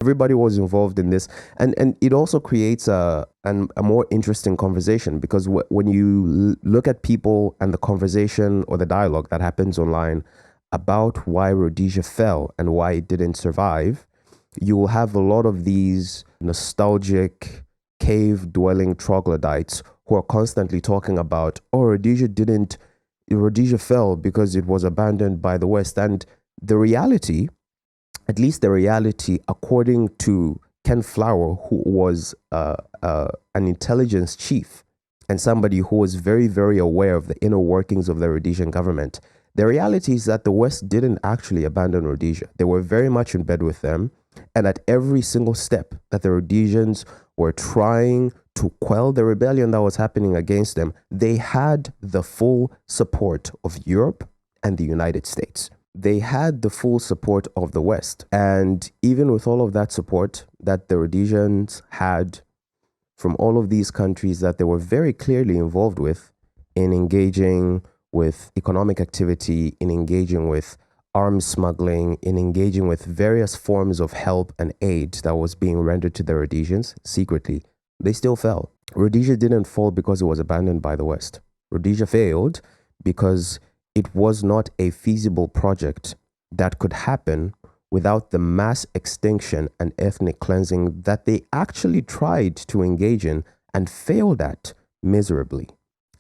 Everybody was involved in this, and it also creates a more interesting conversation because when you look at people and the conversation or the dialogue that happens online about why Rhodesia fell and why it didn't survive, you will have a lot of these nostalgic cave dwelling troglodytes who are constantly talking about, oh, Rhodesia fell because it was abandoned by the West. And the reality, at least the reality, according to Ken Flower, who was an intelligence chief and somebody who was very, very aware of the inner workings of the Rhodesian government, the reality is that the West didn't actually abandon Rhodesia. They were very much in bed with them. And at every single step that the Rhodesians were trying to quell the rebellion that was happening against them, they had the full support of Europe and the United States. They had the full support of the West. And even with all of that support that the Rhodesians had from all of these countries that they were very clearly involved with in engaging with economic activity, in engaging with arms smuggling, in engaging with various forms of help and aid that was being rendered to the Rhodesians secretly, they still fell. Rhodesia didn't fall because it was abandoned by the West. Rhodesia failed because it was not a feasible project that could happen without the mass extinction and ethnic cleansing that they actually tried to engage in and failed at miserably.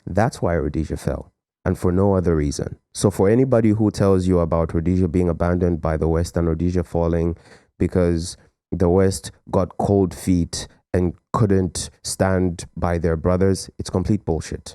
That's why Rhodesia fell, and for no other reason. So for anybody who tells you about Rhodesia being abandoned by the West and Rhodesia falling because the West got cold feet and couldn't stand by their brothers, it's complete bullshit.